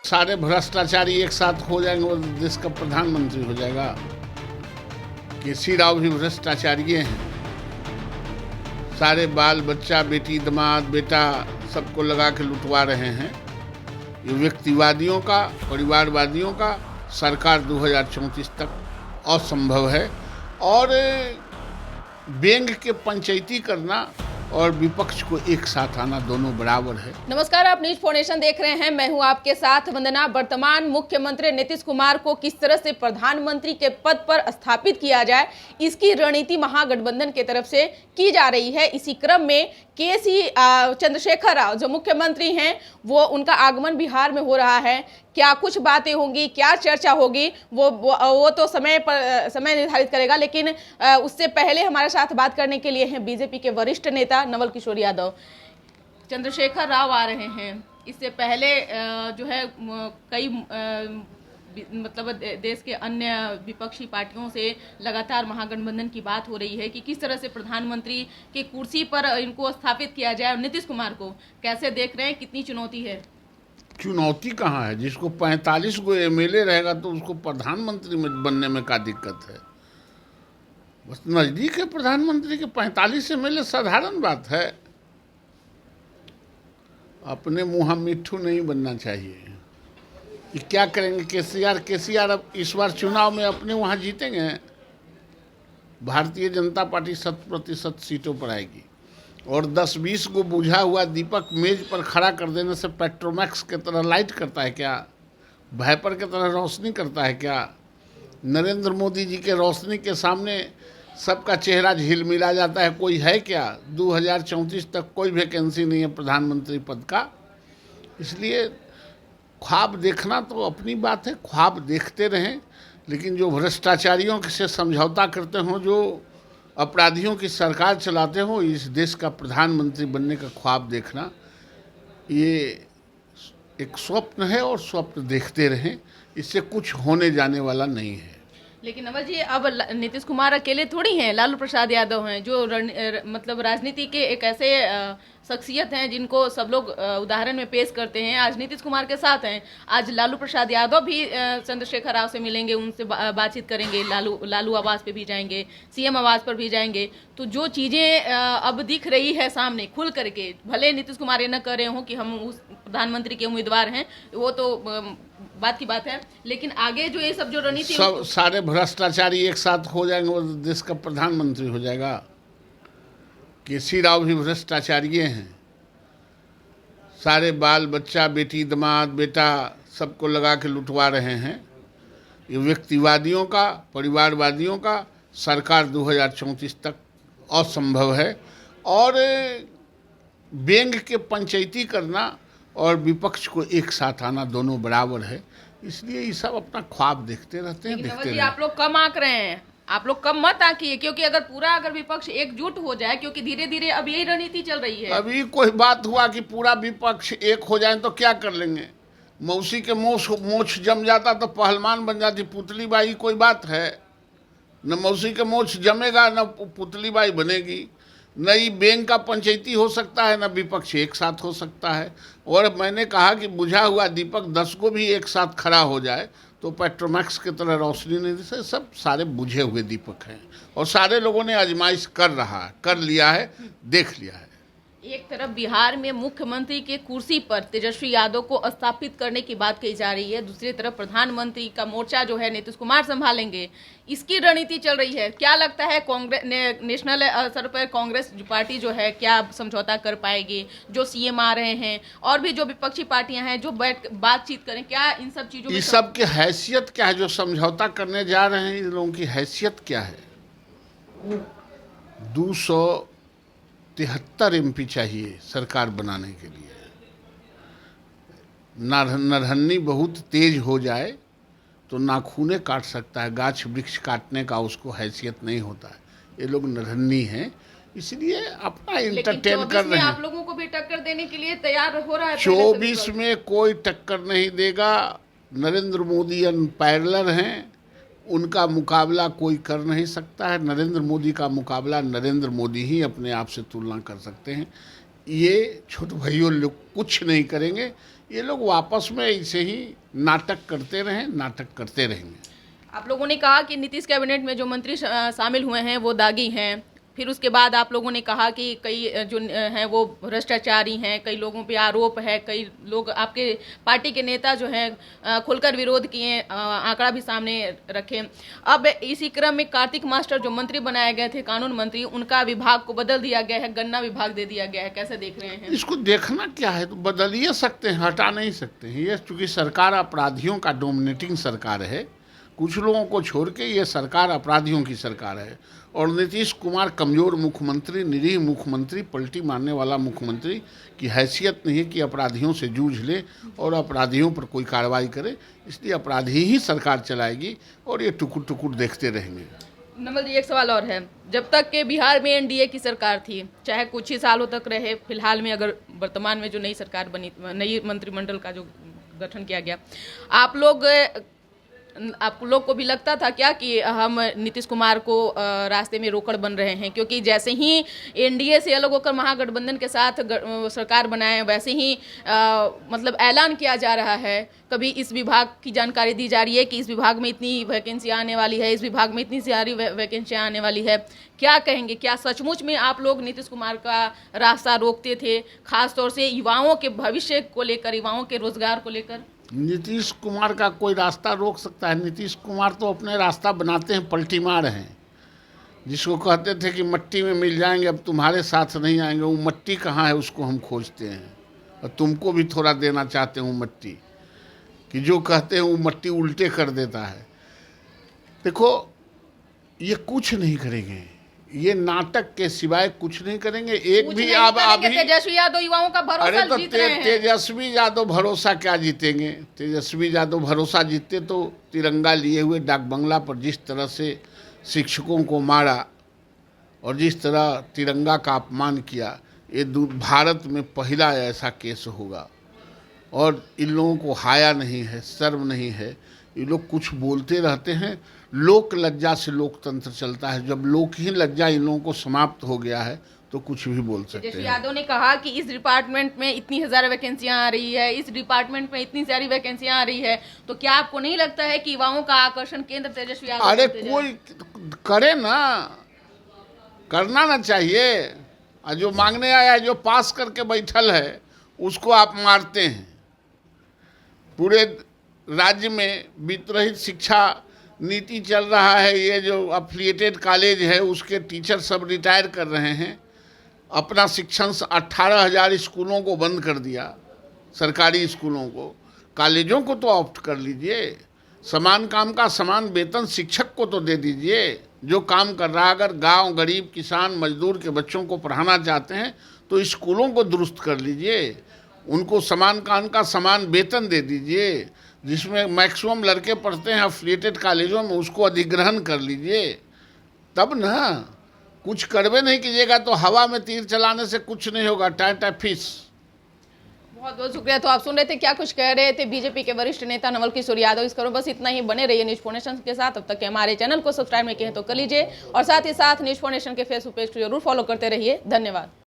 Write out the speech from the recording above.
सारे भ्रष्टाचारी एक साथ हो जाएंगे, वो देश का प्रधानमंत्री हो जाएगा। केसी राव भी भ्रष्टाचारी हैं। सारे बाल बच्चा, बेटी, दामाद, बेटा सबको लगा के लुटवा रहे हैं। ये व्यक्तिवादियों का, परिवारवादियों का सरकार 2034 तक असंभव है। और व्यंग के पंचायती करना और विपक्ष को एक साथ आना दोनों बराबर है। नमस्कार, आप न्यूज फाउंडेशन देख रहे हैं। मैं हूं आपके साथ वंदना। वर्तमान मुख्यमंत्री नीतीश कुमार को किस तरह से प्रधानमंत्री के पद पर स्थापित किया जाए, इसकी रणनीति महागठबंधन की तरफ से की जा रही है। इसी क्रम में केसी चंद्रशेखर राव जो मुख्यमंत्री हैं, वो उनका आगमन बिहार में हो रहा है। क्या कुछ बातें होंगी, क्या चर्चा होगी, वो तो समय निर्धारित करेगा। लेकिन उससे पहले हमारे साथ बात करने के लिए हैं बीजेपी के वरिष्ठ नेता नवल किशोर यादव। चंद्रशेखर राव आ रहे हैं। इससे पहले जो है कई मतलब देश के अन्य विपक्षी पार्टियों से लगातार महागठबंधन की बात हो रही है कि किस तरह से प्रधानमंत्री की कुर्सी पर इनको स्थापित किया जाए। और नीतीश कुमार को कैसे देख रहे हैं, कितनी चुनौती है? चुनौती कहाँ है? जिसको 45 गो एमएलए रहेगा तो उसको प्रधानमंत्री में बनने में क्या दिक्कत है? बस नजदीक है प्रधानमंत्री के 45 एमएलए, साधारण बात है। अपने मुँह मिट्ठू नहीं बनना चाहिए कि क्या करेंगे केसीआर अब इस बार चुनाव में अपने वहाँ जीतेंगे। भारतीय जनता पार्टी 100% सीटों पर आएगी। और 10-20 को बुझा हुआ दीपक मेज पर खड़ा कर देने से पेट्रोमैक्स की तरह लाइट करता है क्या? वाइपर की तरह रोशनी करता है क्या? नरेंद्र मोदी जी के रोशनी के सामने सबका चेहरा झिलमिला जाता है। कोई है क्या? 2034 तक कोई वैकेंसी नहीं है प्रधानमंत्री पद का। इसलिए ख्वाब देखना तो अपनी बात है, ख्वाब देखते रहें। लेकिन जो भ्रष्टाचारियों से समझौता करते हों, जो अपराधियों की सरकार चलाते हो, इस देश का प्रधानमंत्री बनने का ख्वाब देखना ये एक स्वप्न है। और स्वप्न देखते रहें, इससे कुछ होने जाने वाला नहीं है। लेकिन नवल जी, अब नीतीश कुमार अकेले थोड़ी हैं, लालू प्रसाद यादव हैं जो मतलब राजनीति के एक ऐसे शख्सियत हैं जिनको सब लोग उदाहरण में पेश करते हैं। आज नीतीश कुमार के साथ हैं, आज लालू प्रसाद यादव भी चंद्रशेखर राव से मिलेंगे, उनसे बातचीत करेंगे। लालू आवास पे भी जाएंगे, सीएम आवास पर भी जाएंगे। तो जो चीज़ें अब दिख रही है सामने खुल करके, भले नीतीश कुमार ये न कर रहे हों कि हम उस प्रधानमंत्री के उम्मीदवार हैं, वो तो बात की बात है। लेकिन आगे जो ये सब जो रणनीति, सब सारे भ्रष्टाचारी एक साथ हो जाएंगे, वो देश का प्रधानमंत्री हो जाएगा। केसी राव भी भ्रष्टाचारी हैं। सारे बाल बच्चा, बेटी, दामाद, बेटा सबको लगा के लुटवा रहे हैं। ये व्यक्तिवादियों का, परिवारवादियों का सरकार 2034 तक असंभव है। और व्यंग के पंचायती करना और विपक्ष को एक साथ आना दोनों बराबर है। इसलिए ये सब अपना ख्वाब देखते रहते हैं। देखते हैं। आप लोग कम आंक रहे हैं, आप लोग कम मत आंकिए। क्योंकि अगर विपक्ष एकजुट हो जाए, क्योंकि धीरे धीरे अब यही रणनीति चल रही है। अभी कोई बात हुआ कि पूरा विपक्ष एक हो जाए तो क्या कर लेंगे? मौसी के मोछ जम जाता तो पहलवान बन जाती पुतली बाई। कोई बात है? न मौसी के मोछ जमेगा, न पुतली बाई बनेगी। न ही बैंक का पंचायती हो सकता है, न विपक्ष एक साथ हो सकता है। और मैंने कहा कि बुझा हुआ दीपक 10 को भी एक साथ खड़ा हो जाए तो पेट्रोमैक्स की तरह रोशनी नहीं दिखे। सब सारे बुझे हुए दीपक हैं और सारे लोगों ने आजमाइश कर लिया है, देख लिया है। एक तरफ बिहार में मुख्यमंत्री के कुर्सी पर तेजस्वी यादव को स्थापित करने की बात कही जा रही है, दूसरी तरफ प्रधानमंत्री का मोर्चा जो है नीतीश कुमार संभालेंगे, इसकी रणनीति चल रही है। क्या लगता है कांग्रेस नेशनल स्तर पर कांग्रेस पार्टी जो है क्या समझौता कर पाएगी? जो सीएम आ रहे हैं और भी जो विपक्षी पार्टियां हैं जो बैठ बातचीत करें, क्या इन सब चीजों इस सब की हैसियत क्या है? जो समझौता करने जा रहे हैं इन लोगों की हैसियत क्या है? 273 एमपी चाहिए सरकार बनाने के लिए। नरहन्नी बहुत तेज हो जाए तो नाखूने काट सकता है, गाछ वृक्ष काटने का उसको हैसियत नहीं होता है। ये लोग नरहन्नी हैं, इसलिए अपना इंटरटेन कर रहे हैं। आप लोगों को भी टक्कर देने के लिए तैयार हो रहा है। 24 में कोई टक्कर नहीं देगा। नरेंद्र मोदी अनपैरेलल हैं, उनका मुकाबला कोई कर नहीं सकता है। नरेंद्र मोदी का मुकाबला नरेंद्र मोदी ही अपने आप से तुलना कर सकते हैं। ये छोटे भाइयों लोग कुछ नहीं करेंगे। ये लोग वापस में ऐसे ही नाटक करते रहेंगे। आप लोगों ने कहा कि नीतीश कैबिनेट में जो मंत्री शामिल हुए हैं वो दागी हैं। फिर उसके बाद आप लोगों ने कहा कि कई जो हैं वो भ्रष्टाचारी हैं, कई लोगों पे आरोप है, कई लोग आपके पार्टी के नेता जो हैं खुलकर विरोध किए, आंकड़ा भी सामने रखे। अब इसी क्रम में कार्तिक मास्टर जो मंत्री बनाए गए थे, कानून मंत्री, उनका विभाग को बदल दिया गया है, गन्ना विभाग दे दिया गया है। कैसे देख रहे हैं इसको? देखना क्या है, तो बदल ही सकते हैं, हटा नहीं सकते हैं। ये चूंकि सरकार अपराधियों का डोमिनेटिंग सरकार है, कुछ लोगों को छोड़ के ये सरकार अपराधियों की सरकार है। और नीतीश कुमार कमज़ोर मुख्यमंत्री, निरीह मुख्यमंत्री, पलटी मारने वाला मुख्यमंत्री की हैसियत नहीं है कि अपराधियों से जूझ ले और अपराधियों पर कोई कार्रवाई करे। इसलिए अपराधी ही सरकार चलाएगी और ये टुकुर टुकुर देखते रहेंगे। नमल जी, एक सवाल और है। जब तक के बिहार में एनडीए की सरकार थी, चाहे कुछ ही सालों तक रहे, फिलहाल में अगर वर्तमान में जो नई सरकार बनी, नई मंत्रिमंडल का जो गठन किया गया, आप लोग को भी लगता था क्या कि हम नीतीश कुमार को रास्ते में रोकड़ बन रहे हैं? क्योंकि जैसे ही एनडीए से अलग होकर महागठबंधन के साथ सरकार बनाए, वैसे ही मतलब ऐलान किया जा रहा है, कभी इस विभाग की जानकारी दी जा रही है कि इस विभाग में इतनी वैकेंसी आने वाली है, इस विभाग में इतनी सारी वैकेंसियाँ आने वाली है। क्या कहेंगे, क्या सचमुच में आप लोग नीतीश कुमार का रास्ता रोकते थे, खासतौर से युवाओं के भविष्य को लेकर, युवाओं के रोजगार को लेकर? नीतीश कुमार का कोई रास्ता रोक सकता है? नीतीश कुमार तो अपने रास्ता बनाते हैं, पलटी मार हैं। जिसको कहते थे कि मट्टी में मिल जाएंगे, अब तुम्हारे साथ नहीं आएंगे, वो मट्टी कहाँ है उसको हम खोजते हैं। और तुमको भी थोड़ा देना चाहते हूँ मट्टी, कि जो कहते हैं वो मट्टी उल्टे कर देता है। देखो, ये कुछ नहीं करेंगे, ये नाटक के सिवाय कुछ नहीं करेंगे। एक भी अब अभी तेजस्वी यादव युवाओं का भरोसा जीत रहे हैं। तेजस्वी यादव भरोसा क्या जीतेंगे? तेजस्वी यादव भरोसा जीतते तो तिरंगा लिए हुए डाक बंगला पर जिस तरह से शिक्षकों को मारा और जिस तरह तिरंगा का अपमान किया, ये भारत में पहला ऐसा केस होगा। और इन लोगों को हाया नहीं है, शर्म नहीं है, ये लोग कुछ बोलते रहते हैं। लोक लज्जा से लोकतंत्र चलता है। जब लोक ही लज्जा इन लोगों को समाप्त हो गया है तो कुछ भी बोल सकते हैं। यादव ने कहा कि इस डिपार्टमेंट में इतनी हजार वैकेंसियां आ रही है, इस डिपार्टमेंट में इतनी सारी वैकेंसियां आ रही है, तो क्या आपको नहीं लगता है कि युवाओं का आकर्षण केंद्र तेजस्वी यादव? अरे कोई करे ना, करना ना चाहिए। और जो मांगने आया है, जो पास करके बैठल है, उसको आप मारते हैं। पूरे राज्य में वितरित शिक्षा नीति चल रहा है। ये जो एफिलिएटेड कॉलेज है उसके टीचर सब रिटायर कर रहे हैं। अपना शिक्षण 18,000 स्कूलों को बंद कर दिया, सरकारी स्कूलों को। कॉलेजों को तो ऑप्ट कर लीजिए, समान काम का समान वेतन शिक्षक को तो दे दीजिए जो काम कर रहा है। अगर गांव, गरीब, किसान, मजदूर के बच्चों को पढ़ाना चाहते हैं तो स्कूलों को दुरुस्त कर लीजिए, उनको समान काम का समान वेतन दे दीजिए। जिसमें मैक्सिमम लड़के पढ़ते हैं एफिलिएटेड कॉलेजों में, उसको अधिग्रहण कर लीजिए। तब ना, कुछ करवे नहीं कीजिएगा तो हवा में तीर चलाने से कुछ नहीं होगा। टाटा फिश। बहुत बहुत शुक्रिया। तो आप सुन रहे थे, क्या कुछ कह रहे थे बीजेपी के वरिष्ठ नेता नवल किशोर यादव। इस करो बस इतना ही। बने रहिए न्यूज़ फॉर नेशन के साथ। अब तक के हमारे चैनल को सब्सक्राइब नहीं किए तो कर लीजिए और साथ ही साथ न्यूज़ फॉर नेशन के फेसबुक पेज को जरूर फॉलो करते रहिए। धन्यवाद।